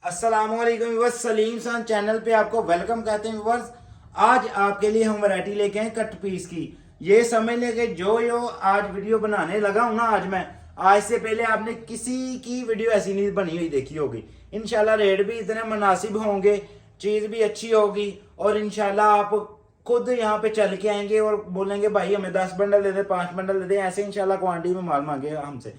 अस्सलामुअलैकुम व्यूअर्स, सलीम सान चैनल पे आपको वेलकम कहते हैं व्यूअर्स। आज आपके लिए हम वैरायटी लेके आए कट पीस की। ये समझ लें कि जो आज वीडियो बनाने लगा हूं ना, आज से पहले आपने किसी की वीडियो ऐसी नहीं बनी हुई देखी होगी। इंशाल्लाह रेट भी इतने मुनासिब होंगे, चीज़ भी अच्छी होगी और इंशाल्लाह आप खुद यहाँ पे चल के आएंगे और बोलेंगे भाई हमें 10 बंडल दे दे, 5 बंडल दे दे। ऐसे इंशाल्लाह क्वांटिटी में माल मांगे हमसे।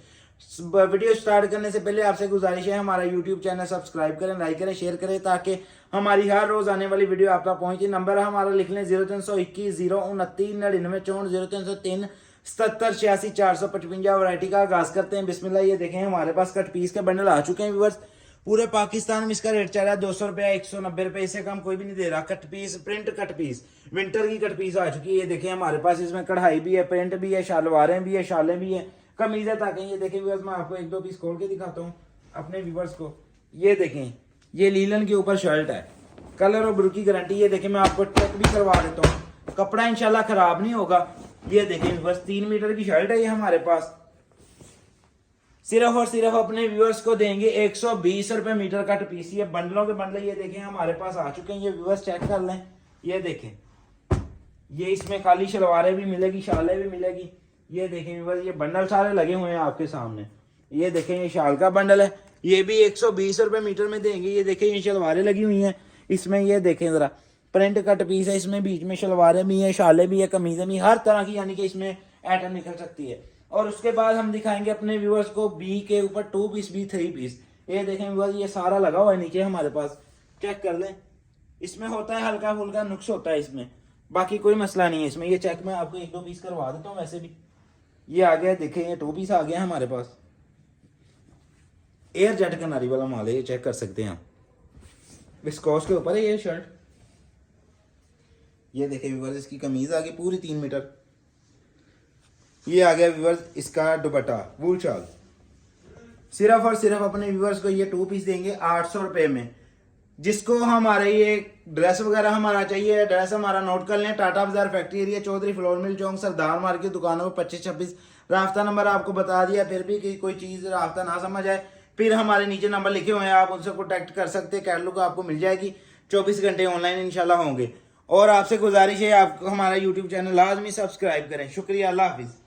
वीडियो स्टार्ट करने से पहले आपसे गुजारिश है, हमारा यूट्यूब चैनल सब्सक्राइब करें, लाइक करें, शेयर करें ताकि हमारी हर रोज आने वाली वीडियो आप तक पहुंचे। नंबर हमारा लिख लें 0321 029 99 64 0303 77 86 455। वैरायटी का आगाज करते हैं। बिस्मिल्लाह। ये देखें हमारे पास कट पीस के बंडल आ चुके हैं व्यूअर्स। पूरे पाकिस्तान में इसका रेट चल रहा है 200 रुपया, 190 रुपये, इससे कम कोई भी नहीं दे रहा। Cut piece, print cut piece, winter की कट पीस आ चुकी है। ये देखें हमारे पास इसमें कढ़ाई भी है, प्रिंट भी है, शलवारें भी है, शालें भी है, कमीजें तक हैं। ये देखें व्यूअर्स, मैं आपको एक दो पीस खोल के दिखाता हूँ अपने व्यूअर्स को। ये देखें, ये लीलन के ऊपर शर्ट है, कलर और ब्रू की गारंटी। ये देखें, मैं आपको चेक भी करवा देता हूँ, कपड़ा इंशाल्लाह खराब नहीं होगा। ये देखें व्यूअर्स, 3 मीटर की शर्ट है ये हमारे पास। सिर्फ और सिर्फ अपने व्यूअर्स को देंगे 120 रुपए मीटर कट पीस। ये बंडलों के बंडल ये देखें हमारे पास आ चुके हैं। ये व्यूअर्स चेक कर लें। ये देखें, ये इसमें खाली शलवारें भी मिलेगी, शालें भी मिलेगी। ये देखें व्यूअर्स, ये बंडल सारे लगे हुए हैं आपके सामने। ये देखें, ये शाल का बंडल है, ये भी 120 रुपए मीटर में देंगे। ये देखें, ये शलवारें लगी हुई हैं इसमें। ये देखें जरा, प्रिंट कट पीस है, इसमें बीच में शलवारें भी हैं, शालें भी है, कमीजें भी, हर तरह की यानी कि इसमें आइटम निकल सकती है। और उसके बाद हम दिखाएंगे अपने व्यूअर्स को बी के ऊपर 2 पीस, बी 3 पीस। ये देखें व्यूअर्स, ये सारा लगा हुआ है नीचे हमारे पास, चेक कर लें। इसमें होता है हल्का फुल्का नुक्स होता है इसमें, बाकी कोई मसला नहीं है इसमें। ये चेक मैं आपको 1-2 पीस करवा देता हूँ। वैसे भी ये आ गया, देखें ये 2 पीस आ गया हमारे पास। एयर जेट कनारी वाला माल है, ये चेक कर सकते हैं आप। विस्कोस के ऊपर है ये शर्ट। ये देखें व्यूअर्स, इसकी कमीज आ गई पूरी 3 मीटर। ये आ गया व्यूअर्स इसका दुपट्टा, वूल शाल। सिर्फ और सिर्फ अपने व्यूअर्स को ये 2 पीस देंगे 800 रुपए में। जिसको हमारे ये ड्रेस वगैरह हमारा चाहिए, एड्रेस हमारा नोट कर लें। Tata Bazar factory area, Chaudhary flour mill Chowk, Sardar market, दुकानों में 25-26। राफ्ता नंबर आपको बता दिया, फिर भी कोई चीज़ राफ्ता ना समझ आए फिर हमारे नीचे नंबर लिखे हुए हैं, आप उनसे कॉन्टैक्ट कर सकते हैं। कैटलॉग आपको मिल जाएगी, 24 घंटे ऑनलाइन इंशाल्लाह होंगे। और आपसे गुजारिश है, आप हमारा यूट्यूब चैनल लाजमी सब्सक्राइब करें। शुक्रिया, अल्लाह हाफिज़।